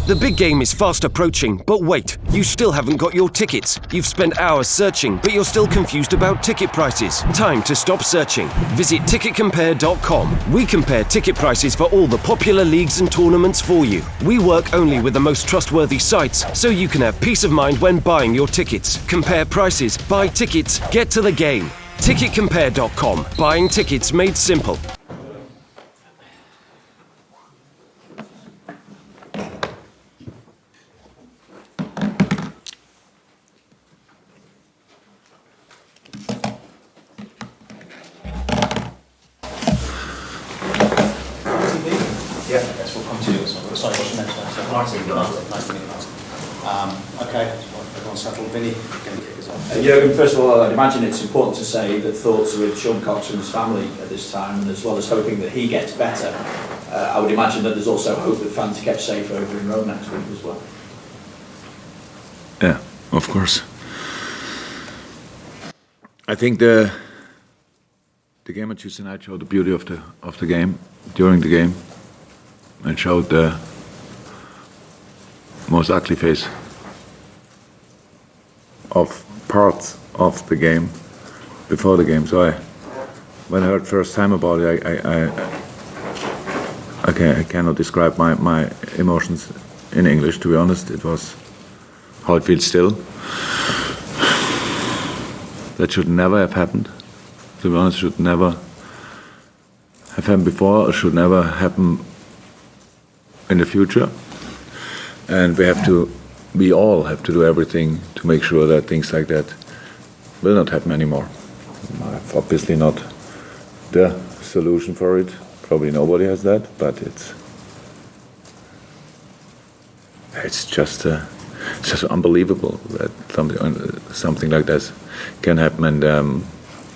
The big game is fast approaching, but wait, you still haven't got your tickets. You've spent hours searching, but you're still confused about ticket prices. Time to stop searching. Visit ticketcompare.com. We compare ticket prices for all the popular leagues and tournaments for you. We work only with the most trustworthy sites, so you can have peace of mind when buying your tickets. Compare prices, buy tickets, get to the game. Ticketcompare.com. Buying tickets made simple. Jurgen, first of all, I'd imagine it's important to say that thoughts are with Sean Cox and his family at this time, and as well as hoping that he gets better, I would imagine that there's also hope that fans are kept safe over in Rome next week as well. Yeah, of course. I think the game on Tuesday night showed the beauty of the game during the game, and showed the most ugly face of parts of the game before the game. So when I heard first time about it, I cannot describe my emotions in English, to be honest. It was how it feels still. That should never have happened. To be honest, should never have happened before, or should never happen in the future. And we all have to do everything to make sure that things like that will not happen anymore. I've obviously not the solution for it. Probably nobody has that, but it's just unbelievable that something like this can happen. And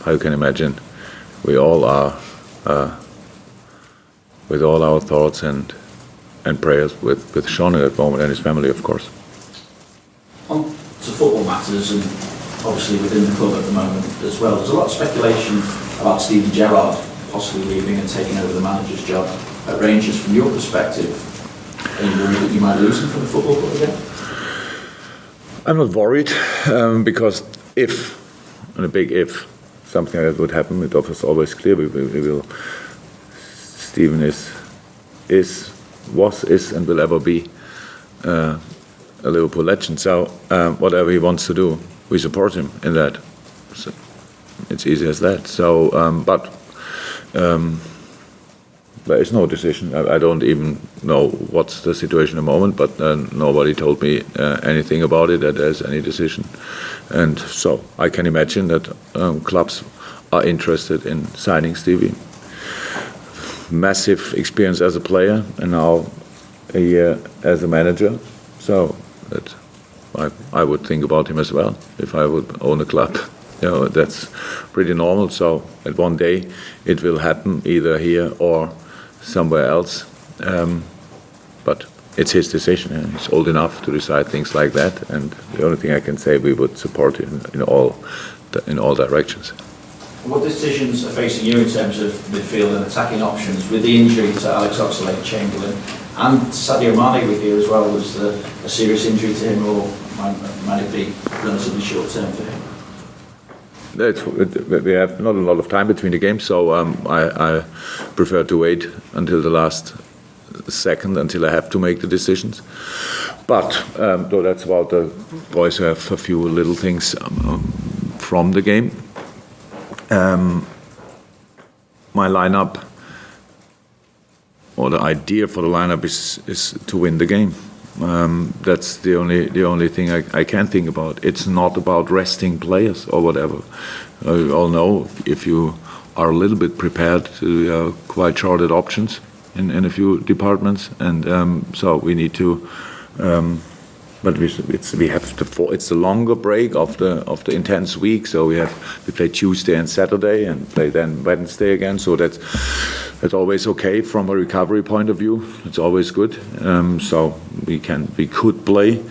how you can imagine, we all are with all our thoughts and prayers with Sean at that moment and his family, of course. On to football matters, and obviously within the club at the moment as well, there's a lot of speculation about Steven Gerrard possibly leaving and taking over the manager's job at Rangers. From your perspective, are you worried that you might lose him from the football club again? I'm not worried, because if, and a big if, something like that would happen, it was always clear we will. Steven is and will ever be a Liverpool legend. So whatever he wants to do, we support him in that. So it's easy as that. So, but there is no decision. I don't even know what's the situation at the moment, but nobody told me anything about it, that there's any decision. And so I can imagine that clubs are interested in signing Stevie. Massive experience as a player, and now a year as a manager. So that I would think about him as well if I would own a club. You know, that's pretty normal. So at one day it will happen either here or somewhere else. But it's his decision, and he's old enough to decide things like that. And the only thing I can say, we would support him in all directions. What decisions are facing you in terms of midfield and attacking options with the injury to Alex Oxlade-Chamberlain and Sadio Mane with you as well? Was a serious injury to him, or might it be relatively short term for him? We have not a lot of time between the games, so I prefer to wait until the last second until I have to make the decisions. But though that's about the boys who have a few little things from the game. My lineup, or the idea for the lineup, is to win the game. That's the only thing I can think about. It's not about resting players or whatever. You all know, if you are a little bit prepared, we are quite shorted options in a few departments, and so we need to. But it's a longer break of the intense week. So we play Tuesday and Saturday, and play then Wednesday again. So that's always okay from a recovery point of view. It's always good. So we could play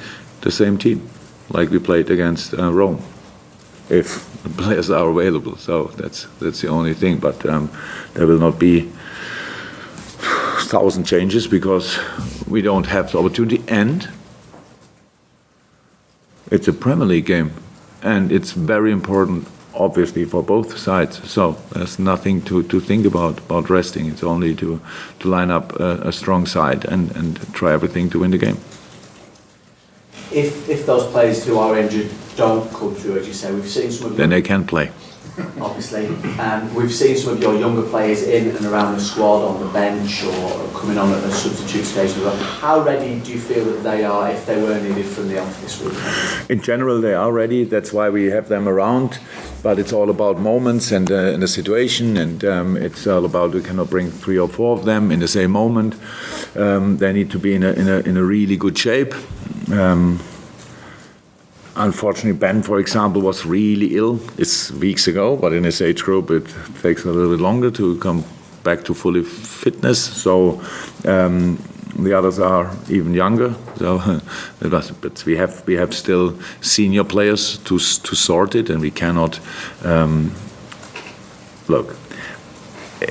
the same team like we played against Rome, if the players are available. So that's the only thing. But there will not be 1,000 changes because we don't have the opportunity, and it's a Premier League game, and it's very important, obviously, for both sides. So there's nothing to think about resting. It's only to line up a strong side and try everything to win the game. If those players who are injured don't come through, as you say, we've seen some of Then they can play. Obviously, we've seen some of your younger players in and around the squad on the bench or coming on at a substitute stage. How ready do you feel that they are if they were needed from the off this week? In general, they are ready. That's why we have them around. But it's all about moments and the situation, and it's all about we cannot bring 3 or 4 of them in the same moment. They need to be in a really good shape. Unfortunately, Ben, for example, was really ill. It's weeks ago, but in his age group, it takes a little bit longer to come back to fully fitness. So the others are even younger. So, but we have still senior players to sort it, and we cannot look.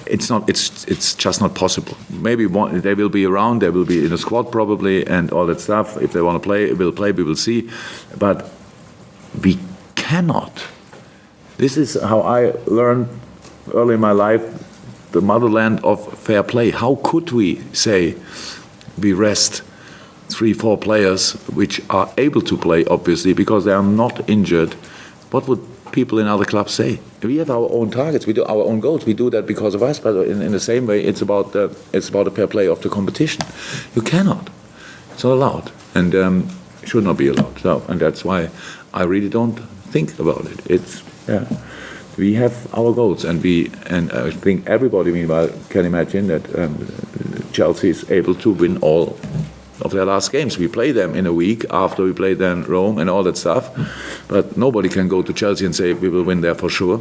It's just not possible. Maybe they will be around, they will be in a squad probably, and all that stuff. If they want to play, we'll play. We will see, but we cannot. This is how I learned early in my life, the motherland of fair play. How could we say we rest 3-4 players which are able to play, obviously, because they are not injured? What would people in other clubs say? We have our own targets, we do our own goals, we do that because of us, but in the same way it's about the fair play of the competition. You cannot. It's not allowed, and it should not be allowed. So, and that's why I really don't think about it. We have our goals, and I think everybody meanwhile can imagine that Chelsea is able to win all of their last games. We play them in a week after we play then Rome and all that stuff, but nobody can go to Chelsea and say we will win there for sure.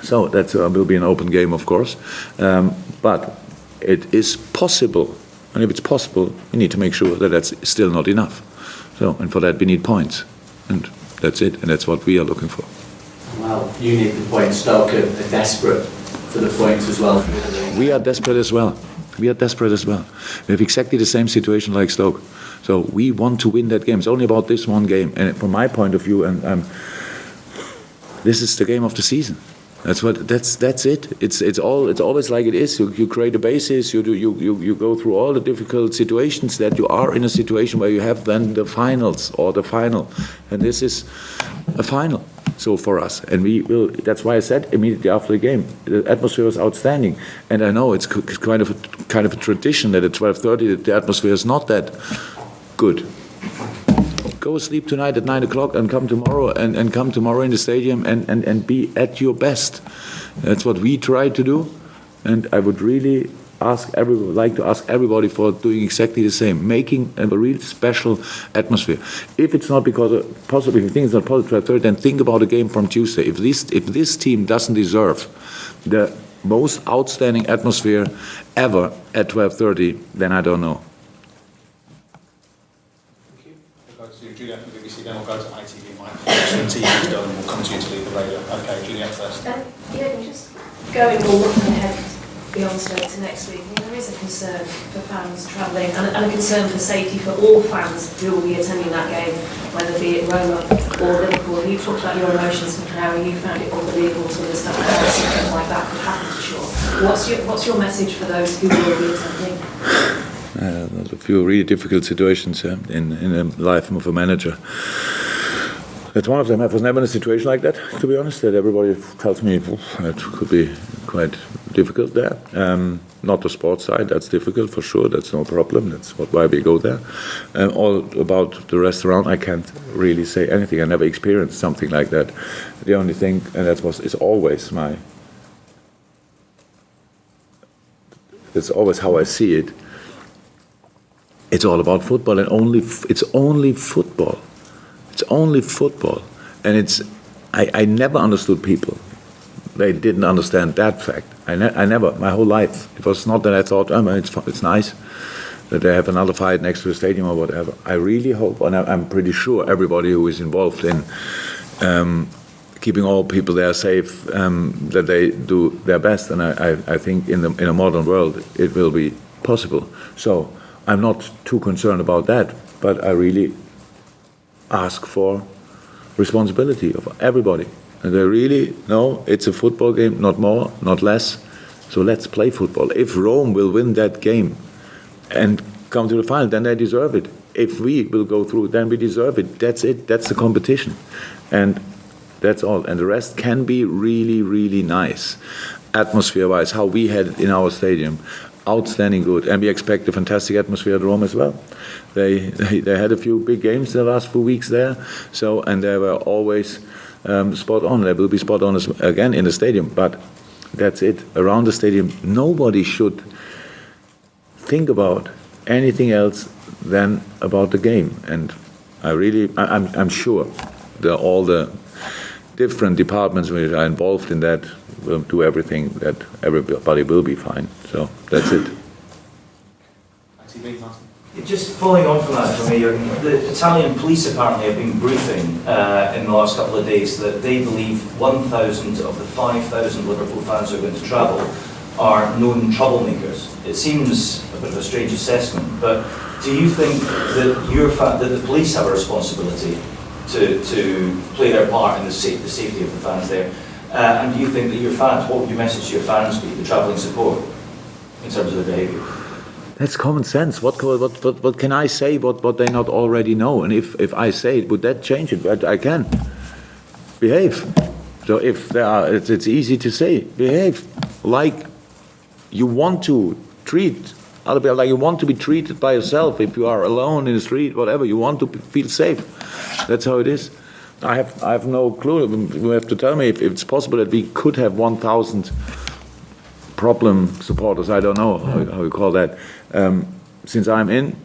So that will be an open game, of course, but it is possible, and if it's possible, we need to make sure that that's still not enough. So, and for that we need points, and that's it, and that's what we are looking for. Well, you need the points. Stoke are desperate for the points as well. We are desperate as well. We have exactly the same situation like Stoke. So we want to win that game. It's only about this one game. And from my point of view, this is the game of the season. That's it. It's always like it is. You create a basis. You go through all the difficult situations that you are in a situation where you have then the finals or the final, and this is a final. So for us, and we will. That's why I said immediately after the game, the atmosphere was outstanding. And I know it's kind of a tradition that at 12:30 the atmosphere is not that good. Go sleep tonight at 9 o'clock and come tomorrow and come tomorrow in the stadium and be at your best. That's what we try to do, and I would really like to ask everybody for doing exactly the same, making a real special atmosphere. If it's not because if you think it's not positive 12:30, then think about a game from Tuesday. If this team doesn't deserve the most outstanding atmosphere ever at 12:30, then I don't know. We'll go to Juliet from BBC, then we'll go to ITV. Mike, the TV's done, and we'll come to you to lead the radio. Okay, Juliet first. Just going or looking ahead beyond Stoke to next week, there is a concern for fans travelling and a concern for safety for all fans who will be attending that game, whether be it Roma or Liverpool. You talked about your emotions and how you found it unbelievable to understand how something like that could happen to Shaw. What's your message for those who will be attending? There's a few really difficult situations in the life of a manager. That's one of them. I was never in a situation like that, to be honest, that everybody tells me it could be quite difficult there. Not the sports side, that's difficult for sure, that's no problem, that's why we go there. All about the restaurant, I can't really say anything. I never experienced something like that. The only thing, and is always it's always how I see it. It's all about football, and it's only football. It's only football, and I never understood people. They didn't understand that fact. I never, my whole life. It was not that I thought, it's nice that they have another fight next to the stadium or whatever. I really hope, and I'm pretty sure everybody who is involved in keeping all people there safe, that they do their best. And I think in a modern world, it will be possible. So I'm not too concerned about that, but I really ask for responsibility of everybody. And I really know it's a football game, not more, not less. So let's play football. If Rome will win that game and come to the final, then they deserve it. If we will go through, then we deserve it. That's it. That's the competition. And that's all. And the rest can be really, really nice. Atmosphere-wise, how we had it in our stadium. Outstanding good. And we expect a fantastic atmosphere at Rome as well. They had a few big games the last few weeks there. So, and they were always spot on. They will be spot on again in the stadium. But that's it. Around the stadium, nobody should think about anything else than about the game. And I'm sure that all the different departments which are involved in that will do everything that everybody will be fine. So that's it. ITV, Martin. Just following on from that, for me, the Italian police apparently have been briefing in the last couple of days that they believe 1,000 of the 5,000 Liverpool fans who are going to travel are known troublemakers. It seems a bit of a strange assessment, but do you think that that the police have a responsibility to play their part in the safety of the fans there? And do you think that your fans, what would your message to your fans be, the travelling support, in terms of their behaviour? That's common sense. What can I say what they not already know? And if I say it, would that change it? I can. Behave. So if there are, it's easy to say, behave like you want to treat other people, like you want to be treated by yourself. If you are alone in the street, whatever, you want to feel safe. That's how it is. I have no clue. You have to tell me if it's possible that we could have 1,000 problem supporters. I don't know how you call that. Since I'm in,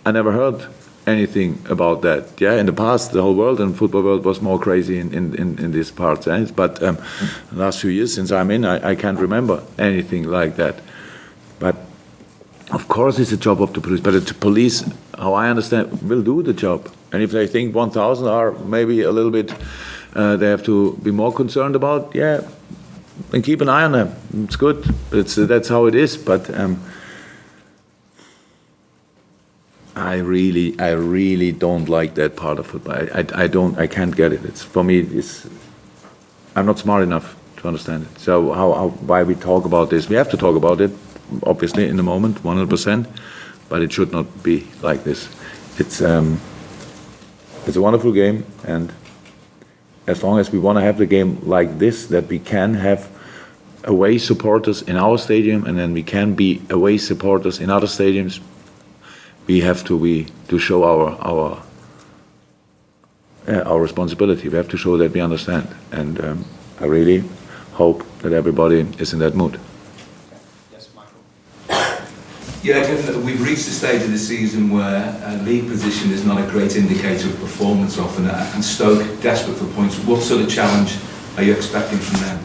I never heard anything about that. Yeah, in the past, the whole world and football world was more crazy in these parts. But the last few years, since I'm in, I can't remember anything like that. But of course, it's a job of the police. But the police, how I understand, will do the job. And if they think 1,000 are maybe a little bit, they have to be more concerned about. Yeah, and keep an eye on them. It's good. That's how it is. But I really don't like that part of football. I can't get it. It's for me. I'm not smart enough to understand it. So why we talk about this? We have to talk about it, obviously, in the moment, 100%. But it should not be like this. It's a wonderful game, and as long as we want to have the game like this, that we can have away supporters in our stadium, and then we can be away supporters in other stadiums, we have to show our responsibility. We have to show that we understand, and I really hope that everybody is in that mood. Yes, Michael. Yeah, we've reached the stage of the season where league position is not a great indicator of performance often, and Stoke desperate for points. What sort of challenge are you expecting from them?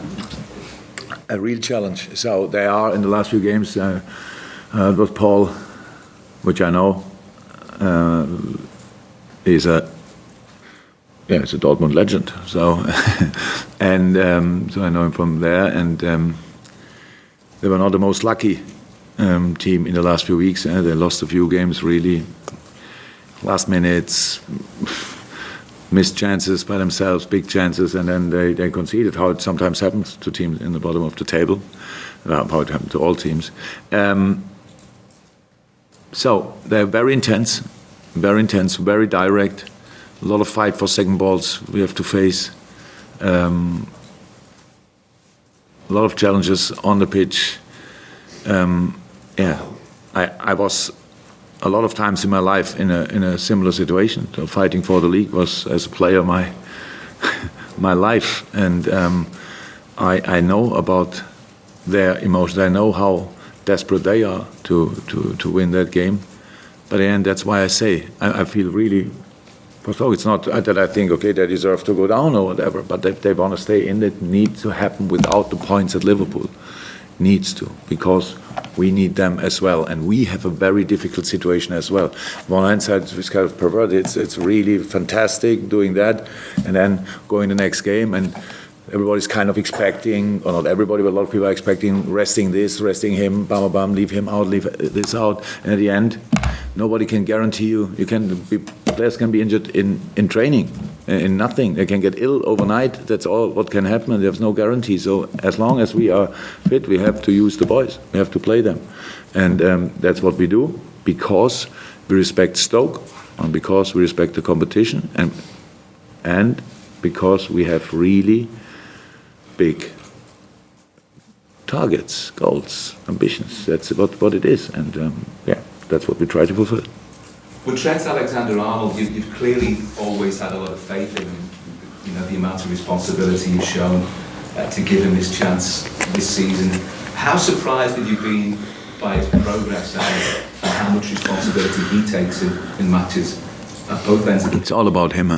A real challenge. So they are in the last few games. It was Paul, which I know, is a Dortmund legend. So and so I know him from there, and they were not the most lucky team in the last few weeks. They lost a few games really last minutes, missed chances by themselves, big chances, and then they conceded, how it sometimes happens to teams in the bottom of the table, how it happened to all teams. So they're very intense, very direct, a lot of fight for second balls we have to face, a lot of challenges on the pitch. I was a lot of times in my life in a similar situation. So fighting for the league was, as a player, my life, and I know about their emotions. I know how desperate they are to win that game. But in the end, that's why I say I feel really. So it's not that I think, okay, they deserve to go down or whatever, but if they want to stay in, it needs to happen without the points at Liverpool. Needs to, because we need them as well, and we have a very difficult situation as well. On one hand side, it's kind of perverted. It's really fantastic doing that, and then going the next game, and everybody's kind of expecting, or not everybody, but a lot of people are expecting resting this, resting him, bam, bam, leave him out, leave this out. And at the end, nobody can guarantee you. Players can be injured in training, in nothing. They can get ill overnight. That's all what can happen. And there's no guarantee. So as long as we are fit, we have to use the boys. We have to play them. And that's what we do, because we respect Stoke, and because we respect the competition, and because we have really big targets, goals, ambitions. That's what it is, and that's what we try to fulfill. With Trent Alexander-Arnold, you've clearly always had a lot of faith in him. You know, the amount of responsibility you've shown to give him his chance this season. How surprised have you been by his progress and how much responsibility he takes in matches at both ends of the... It's all about him.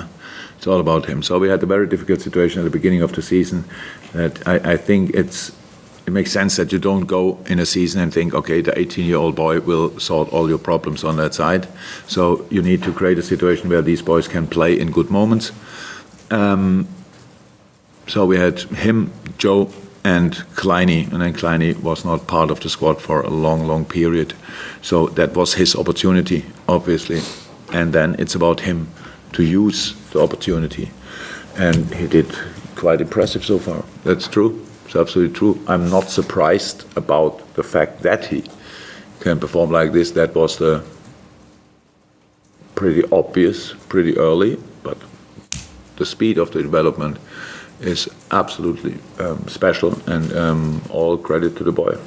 It's all about him. So we had a very difficult situation at the beginning of the season that I think it makes sense that you don't go in a season and think, okay, the 18-year-old boy will sort all your problems on that side. So you need to create a situation where these boys can play in good moments. So we had him, Joe, and Kleiny, and then Kleiny was not part of the squad for a long, long period. So that was his opportunity, obviously. And then it's about him to use the opportunity. And he did quite impressive so far. That's true. It's absolutely true. I'm not surprised about the fact that he can perform like this. That was pretty obvious, pretty early, but the speed of the development is absolutely special, and all credit to the boy.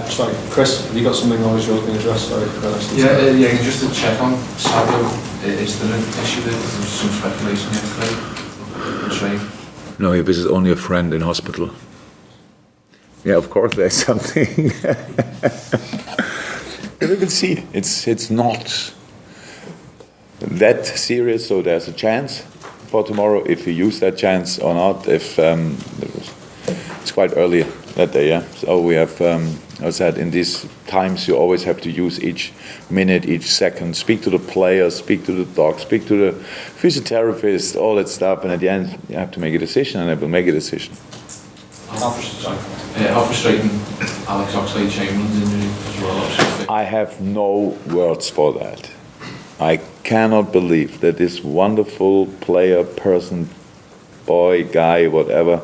Sorry, Chris, have you got something on you're going to address? Sorry, Yeah, just to check on Sadio, is there an issue there? There's some speculation yesterday. No, this is only a friend in hospital. Yeah, of course there's something. You can see it's not that serious, so there's a chance for tomorrow if you use that chance or not. If it's quite early that day, yeah. So we have, as I said, in these times you always have to use each minute, each second. Speak to the players, speak to the doc, speak to the physiotherapist, all that stuff, and at the end you have to make a decision, and I will make a decision. How frustrating Alex Oxlade-Chamberlain's injury as well? I have no words for that. I cannot believe that this wonderful player, person, boy, guy, whatever,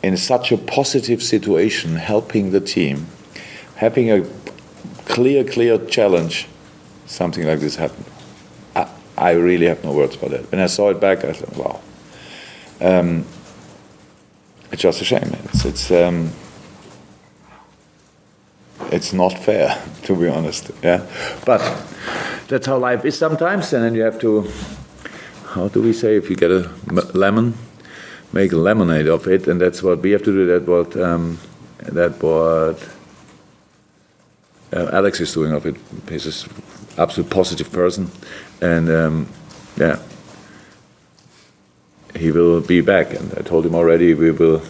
in such a positive situation, helping the team, having a clear challenge, something like this happened. I really have no words for that. When I saw it back, I thought, wow. It's just a shame. It's not fair, to be honest. Yeah, but that's how life is sometimes. And then you have to, how do we say, if you get a lemon, make a lemonade of it, and that's what we have to do. That what Alex is doing of it. He's an absolute positive person, and he will be back. And I told him already we will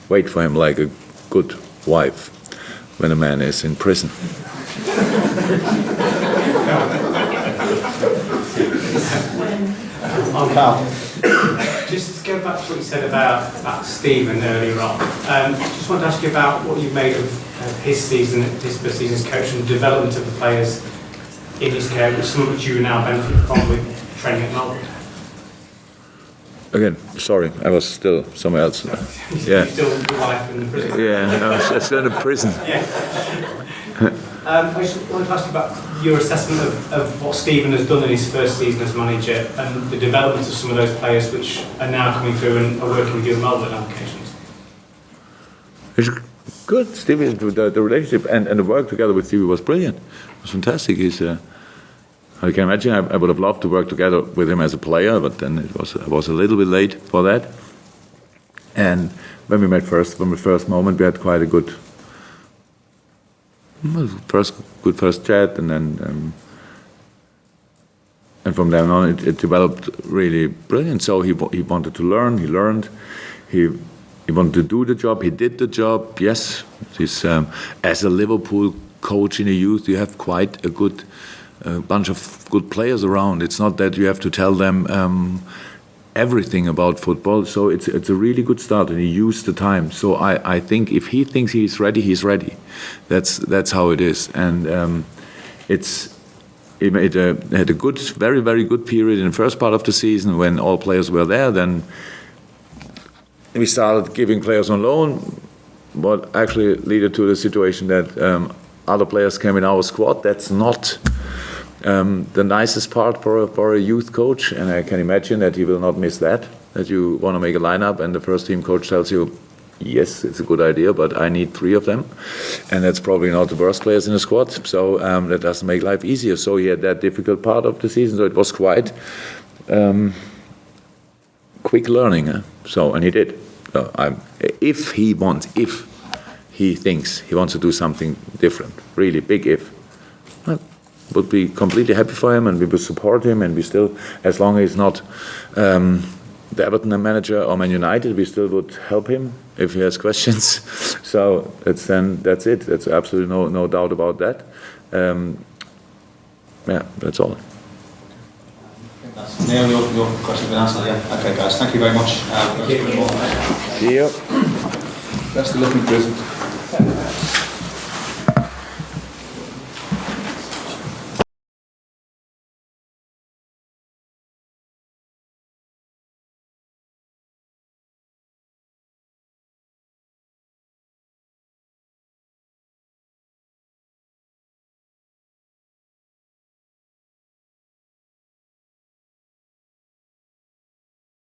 wait for him like a good wife when a man is in prison. Just to go back to what you said about Stephen earlier on, just wanted to ask you about what you've made of his season, his first season as coach, and the development of the players in his care, which some of which you now benefit from with training at Melbourne. Again, sorry, I was still somewhere else. Yeah. Still the wife in the prison. Yeah, I was still in prison. I just wanted to ask you about your assessment of what Stephen has done in his first season as manager and the development of some of those players which are now coming through and are working with you in Melbourne applications. It's good. Stevie, the relationship and the work together with Stevie was brilliant. It was fantastic. I can imagine I would have loved to work together with him as a player, but then I was a little bit late for that. And when we met from the first moment, we had quite a good first chat, and then and from then on it developed really brilliant. So he wanted to learn. He learned. He wanted to do the job. He did the job. Yes, he's as a Liverpool coach in the youth, you have quite a good bunch of good players around. It's not that you have to tell them everything about football. So it's a really good start, and he used the time. So I think if he thinks he's ready, he's ready. That's how it is, and he had a good, very, very good period in the first part of the season when all players were there. Then we started giving players on loan, what actually led to the situation that other players came in our squad. That's not the nicest part for a youth coach, and I can imagine that he will not miss that you want to make a lineup and the first team coach tells you, yes, it's a good idea, but I need 3 of them, and that's probably not the worst players in the squad, so that doesn't make life easier. So he had that difficult part of the season, so it was quite quick learning. And he did. If he thinks he wants to do something different, really big if, I would be completely happy for him, and we would support him, and we still, as long as he's not the Everton manager or Man United, we still would help him if he has questions. So that's it. There's absolutely no doubt about that. That's all. Neil, your question's been answered, yeah? Okay, guys, thank you very much. See you. Best of luck in prison.